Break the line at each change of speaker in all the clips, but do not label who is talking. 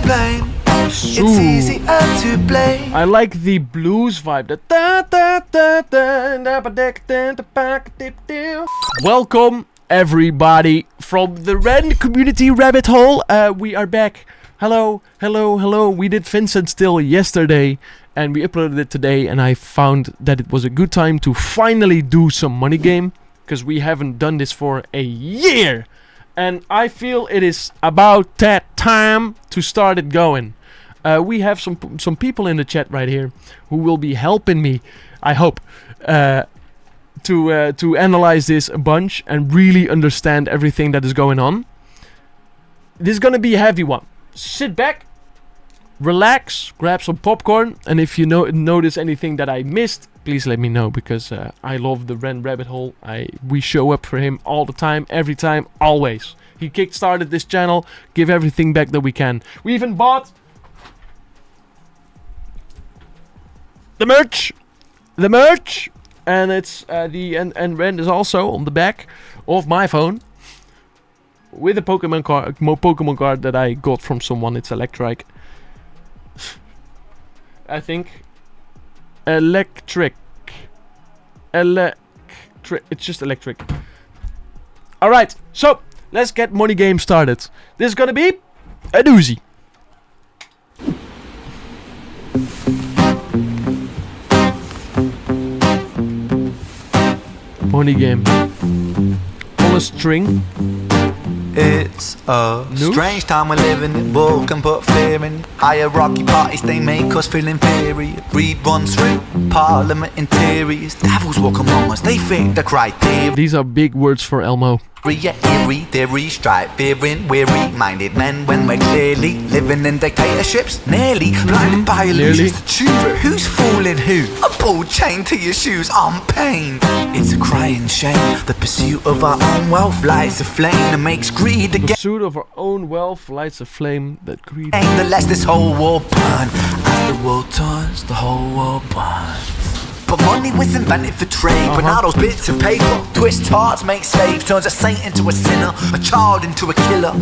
plain. It's easier to blame.
I like the blues vibe. Welcome everybody from the Ren Community Rabbit Hole. We are back. Hello. We did Vincent Still yesterday and we uploaded it today, and I found that it was a good time to finally do some money game, because we haven't done this for a year. And I feel it is about that time to start it going. We have some people in the chat right here who will be helping me, I hope, to analyze this a bunch and really understand everything that is going on. This is gonna be a heavy one. Sit back, relax, grab some popcorn, and if you notice anything that I missed, please let me know, because I love the Ren Rabbit Hole. We show up for him all the time, every time, always. He kickstarted this channel, give everything back that we can. We even bought the merch, and it's and Ren is also on the back of my phone with a Pokemon card that I got from someone. It's electric. I think electric. It's just electric. All right, so let's get money game started. This is gonna be a doozy. Money game on a string.
It's a strange time we're living in. Bull can put fear in. Hierarchy parties, they make us feel inferior. Greed runs through parliament interiors. Devils walk among us, they fit the criteria.
These are big words for Elmo.
Eerie, theory, stripe, fearing, weary-minded men when we're clearly living in dictatorships. Nearly blinded by illusions to choose who's fooling who. A bull chained to your shoes on pain. It's a crying shame. The pursuit of our own wealth lights a flame that makes greed again.
The pursuit of our own wealth lights a flame that greed.
The less this whole world burn. As the world turns, the whole world burns. But money was invented for trade. But now those bits of paper twist hearts, make slaves, turns a saint into a sinner, a child into a killer.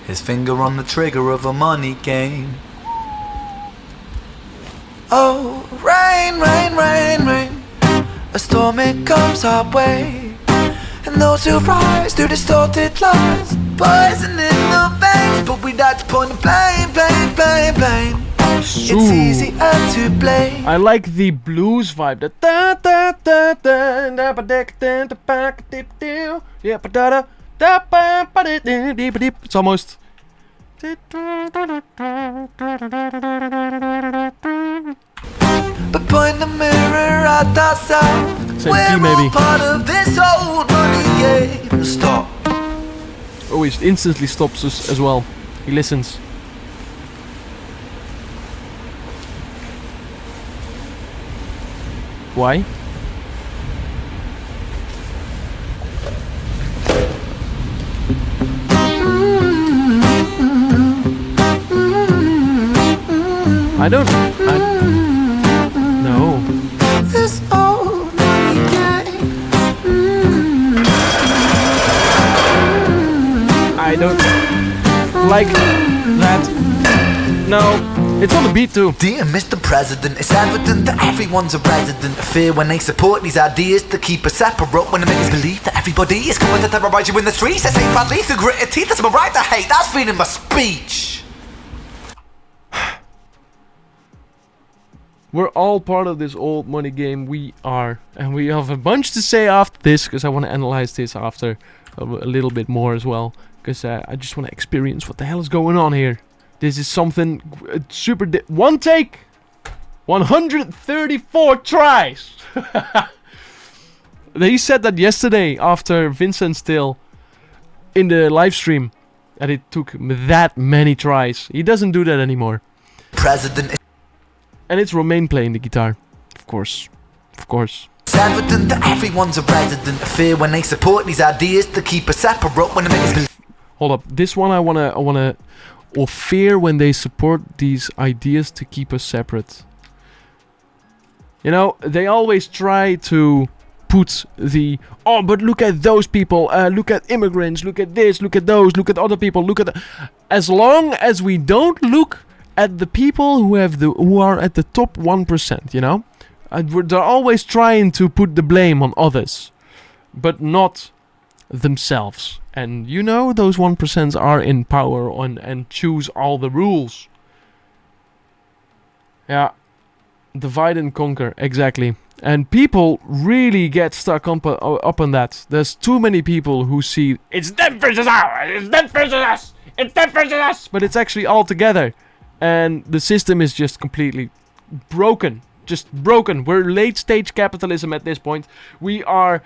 His finger on the trigger of a money game. Oh, rain, rain, rain, rain. A storm it comes our way, and those who rise through distorted lies, poison in the veins. But we like to point the blame. It's easier to blame.
I like the blues vibe. It's almost.
But point the mirror at ourselves. We're all part of this old money game. Stop.
Oh, he instantly stops us as well. He listens. Why? No.
This old money game.
I don't like that. No. It's on the beat too.
Dear Mr. President, it's evident that everyone's a resident of fear when they support these ideas to keep us separate. When they make us believe that everybody is coming to terrorize you in the streets. They say badly through gritted teeth. That's my right to hate. That's freedom of speech.
We're all part of this old money game. We are. And we have a bunch to say after this, because I want to analyze this after a little bit more as well. Because I just want to experience what the hell is going on here. This is something super... One take! 134 tries! He said that yesterday after Vincent Still in the live stream. That it took that many tries. He doesn't do that anymore.
President.
And it's Romain playing the guitar. Of course.
It's evident that everyone's a resident of fear when they support these ideas to keep us separate. When they make us believe...
Hold up. This one I wanna... Or fear when they support these ideas to keep us separate. You know, they always try to put the, oh, but look at those people, look at immigrants, look at this, look at those, look at other people, look at as long as we don't look at the people who are at the top 1%, you know? They're always trying to put the blame on others, but not themselves. And you know, those 1% are in power and choose all the rules. Yeah, divide and conquer, exactly. And people really get stuck up on that. There's too many people who see it's them versus us, it's them versus us, it's them versus us, but it's actually all together. And the system is just completely broken. Just broken. We're late stage capitalism at this point. We are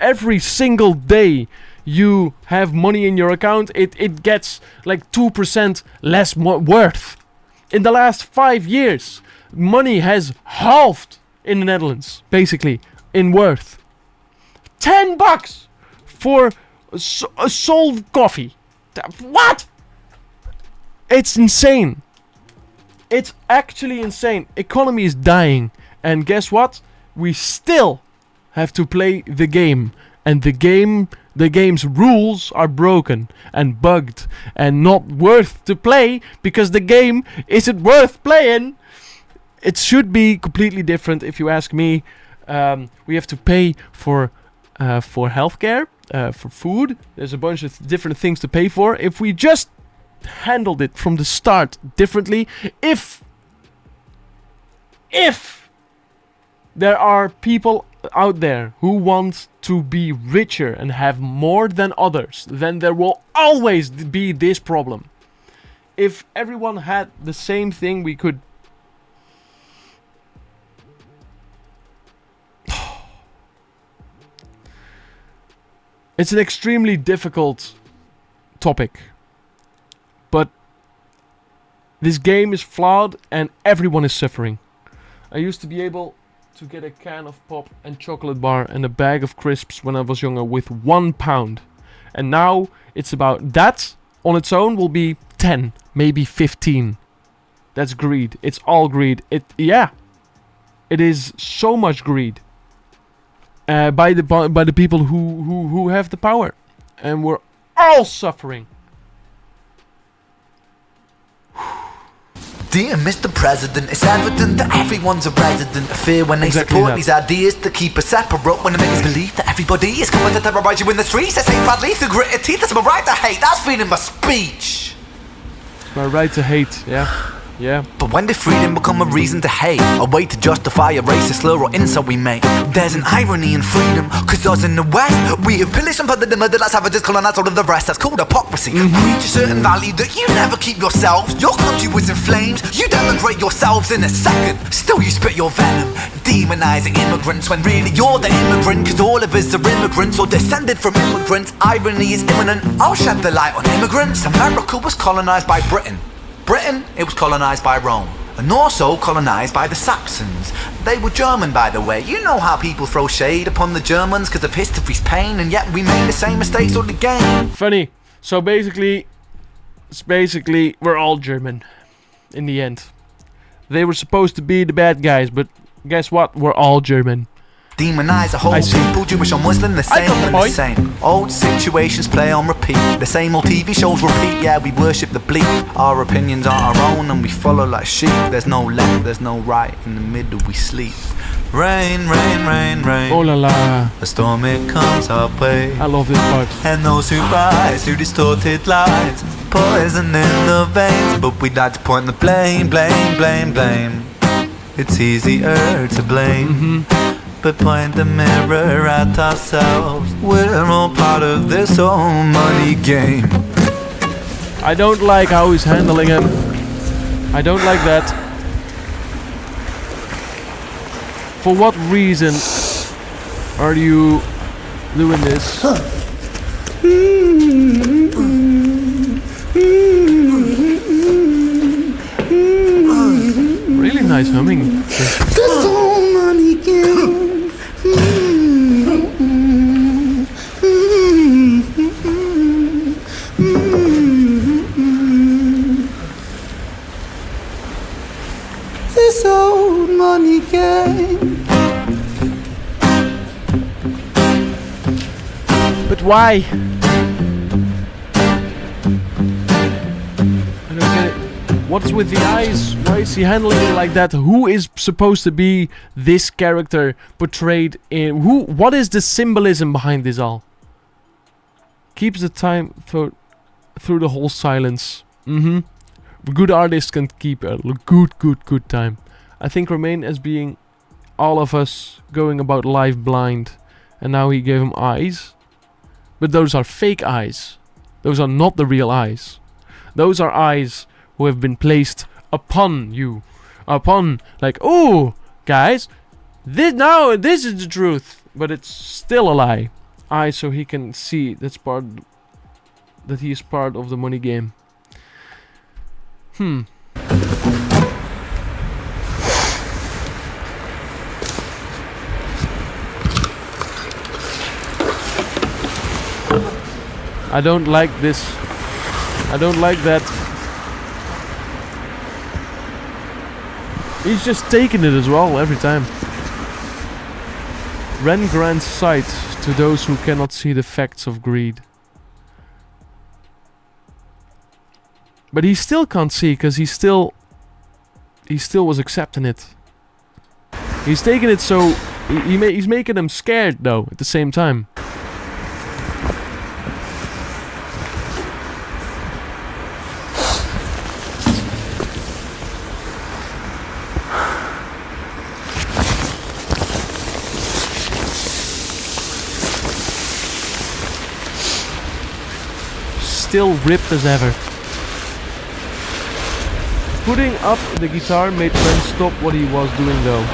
every single day you have money in your account, it gets like 2% less worth. In the last 5 years, money has halved in the Netherlands, basically, in worth. $10 for a Sol coffee. What? It's insane. It's actually insane. Economy is dying. And guess what? We still have to play the game. And the game's rules are broken and bugged and not worth to play because the game isn't worth playing. It should be completely different if you ask me. We have to pay for healthcare, for food. There's a bunch of different things to pay for. If we just handled it from the start differently, if there are people out there who want to be richer and have more than others, then there will always be this problem. If everyone had the same thing, we could... It's an extremely difficult topic. But this game is flawed and everyone is suffering. I used to be able to get a can of pop and chocolate bar and a bag of crisps when I was younger with £1. And now it's about that on its own will be 10, maybe 15. That's greed. It's all greed. It is so much greed. By the people who have the power. And we're all suffering.
Dear Mr. President, it's evident that everyone's a resident of fear when they support these ideas that keep us separate. When they make us believe that everybody is coming to terrorize you in the streets. They say badly through gritted teeth. That's my right to hate. That's freedom of speech.
It's my right to hate, yeah. Yeah.
But when did freedom become a reason to hate? A way to justify a racist slur or insult we make? There's an irony in freedom, cause us in the West, we have pillaged and plundered the murder like savages, colonized all of the rest. That's called hypocrisy. Preach a certain value that you never keep yourselves. Your country was in flames, you denigrate yourselves in a second. Still you spit your venom, demonizing immigrants when really you're the immigrant. Cause all of us are immigrants or descended from immigrants. Irony is imminent, I'll shed the light on immigrants. America was colonized by Britain. Britain, it was colonised by Rome, and also colonised by the Saxons. They were German, by the way. You know how people throw shade upon the Germans because of history's pain, and yet we made the same mistakes all again.
Funny. So basically, we're all German, in the end. They were supposed to be the bad guys, but guess what? We're all German.
Demonize a whole people, Jewish or Muslim, the same and the same. Old situations play on repeat. The same old TV shows repeat. Yeah, we worship the bleak. Our opinions are our own and we follow like sheep. There's no left, there's no right. In the middle we sleep. Rain, rain, rain, rain.
Oh la la.
A storm it comes our way.
I love this part.
And those who rise through distorted lies, poison in the veins. But we'd like to point the blame, blame, blame, blame. It's easier to blame. But point the mirror at ourselves. We're all part of this whole money game.
I don't like how he's handling him. I don't like that. For what reason are you doing this? Really nice humming.
This whole money game. This old money game.
But why? I don't get it. What's with the eyes? Why is he handling it like that? Who is supposed to be this character portrayed in... What is the symbolism behind this all? Keeps the time through the whole silence. Good artists can keep a good time. I think remain as being all of us going about life blind. And now he gave him eyes. But those are fake eyes. Those are not the real eyes. Those are eyes who have been placed upon you. Upon, like, oh, guys, this is the truth. But it's still a lie. Eyes so he can see that he is part of the money game. I don't like this. I don't like that. He's just taking it as well every time. Ren grants sight to those who cannot see the facts of greed. But he still can't see because he still was accepting it. He's taking it so he's making them scared though at the same time. Still ripped as ever. Putting up the guitar made Ren stop what he was doing though.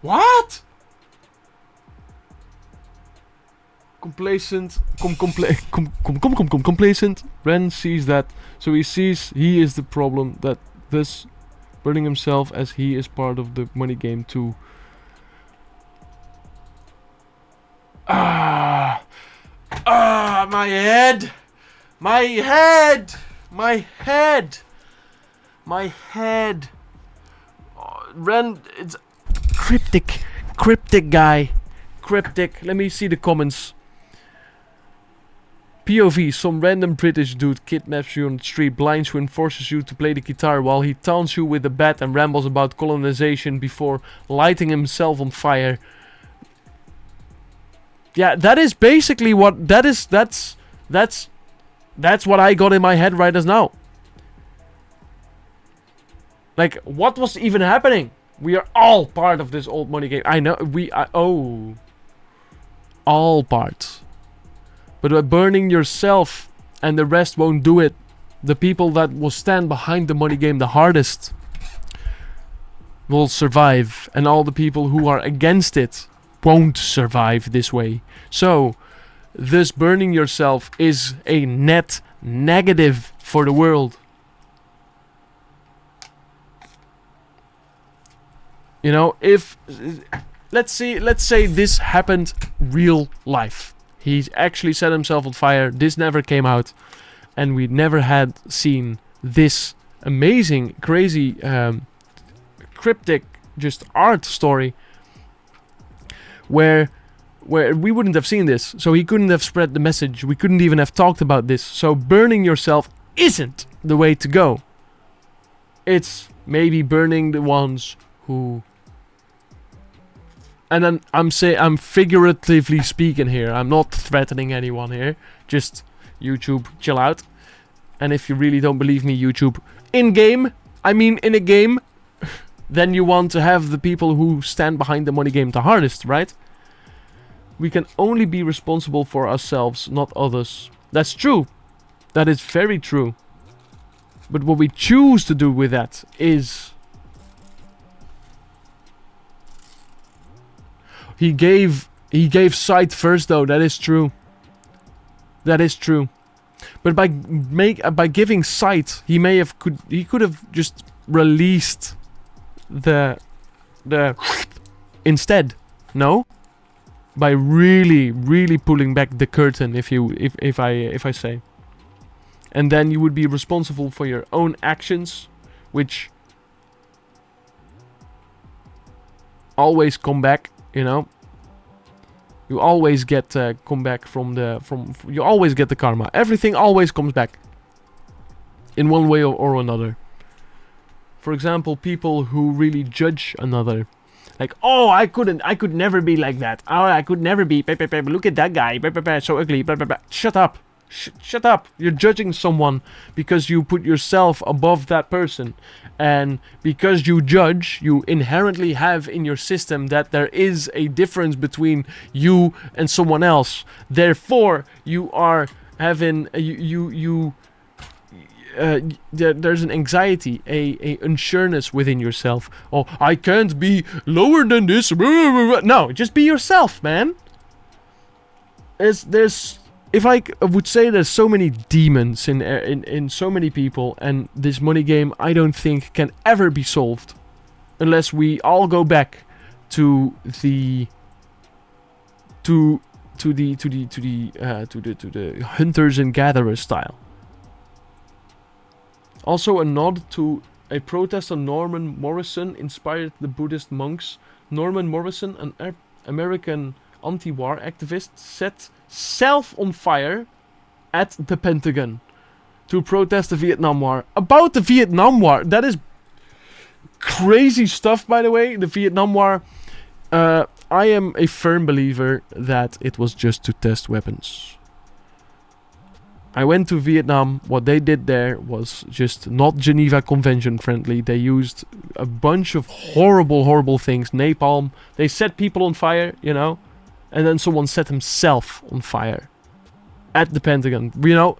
What? Complacent. Complacent. Ren sees that. So he sees he is the problem, that thus burning himself as he is part of the money game too. My head. Ren, it's cryptic guy. Cryptic. Let me see the comments. POV, some random British dude kidnaps you on the street, blinds you and forces you to play the guitar while he taunts you with a bat and rambles about colonization before lighting himself on fire. Yeah, that is basically what that's what I got in my head right as now. Like, what was even happening? We are all part of this old money game. I know, all part. But by burning yourself and the rest won't do it, the people that will stand behind the money game the hardest will survive. And all the people who are against it won't survive this way. So, this burning yourself is a net negative for the world. You know, if let's say this happened real life. He actually set himself on fire. This never came out, and we never had seen this amazing, crazy, cryptic, just art story. Where we wouldn't have seen this, so he couldn't have spread the message. We couldn't even have talked about this. So burning yourself isn't the way to go. It's maybe burning the ones who. And then I'm figuratively speaking here. I'm not threatening anyone here. Just YouTube, chill out. And if you really don't believe me, YouTube, in a game, then you want to have the people who stand behind the money game the hardest, right? We can only be responsible for ourselves, not others. That's true. That is very true. But what we choose to do with that is... He gave sight first, though. That is true. That is true. But by giving sight, he could have just released the instead. No? By really pulling back the curtain, if I say. And then you would be responsible for your own actions, which always come back, you know. You always get come back you always get the karma. Everything always comes back in one way or another. For example, people who really judge another. Like, oh, I could never be like that. Oh, I could never be. Look at that guy. So ugly. Shut up. Shut up. You're judging someone because you put yourself above that person. And because you judge, you inherently have in your system that there is a difference between you and someone else. Therefore, you are having... there's an anxiety, a unsureness within yourself. Oh, I can't be lower than this. No, just be yourself, man. If I would say there's so many demons in so many people, and this money game I don't think can ever be solved unless we all go back to the hunters and gatherers style. Also, a nod to a protest on Norman Morrison inspired the Buddhist monks. Norman Morrison, an American anti-war activist, set self on fire at the Pentagon to protest the Vietnam War. About the Vietnam War, that is crazy stuff, by the way. The Vietnam War, I am a firm believer that it was just to test weapons. I went to Vietnam. What they did there was just not Geneva Convention friendly. They used a bunch of horrible things. Napalm. They set people on fire, you know. And then someone set himself on fire. At the Pentagon. You know.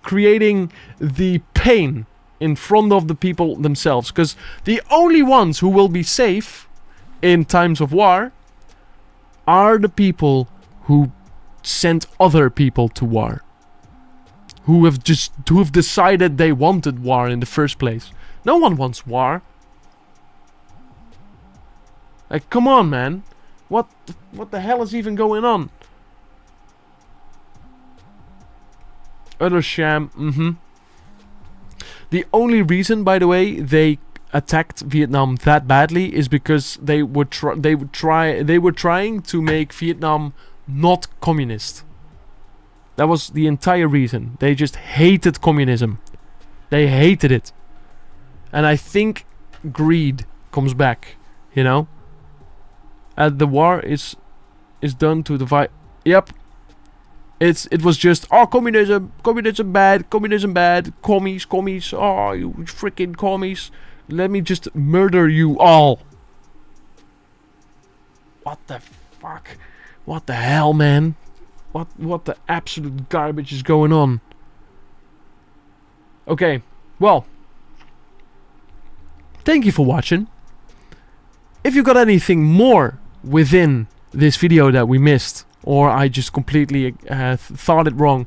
Creating the pain in front of the people themselves. Because the only ones who will be safe in times of war are the people who sent other people to war. Who have decided they wanted war in the first place. No one wants war. Like, come on, man. What the hell is even going on? Utter sham. The only reason, by the way, they attacked Vietnam that badly is because they were trying to make Vietnam not communist. That was the entire reason. They just hated communism. They hated it. And I think greed comes back, you know? The war is done to divide. Yep. It was just, oh, communism bad, commies, oh, you freaking commies. Let me just murder you all. What the fuck? What the hell, man? What the absolute garbage is going on? Okay, well, thank you for watching. If you got anything more within this video that we missed, or I just completely thought it wrong,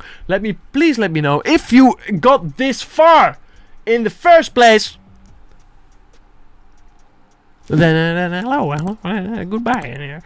please let me know. If you got this far in the first place, then hello, goodbye.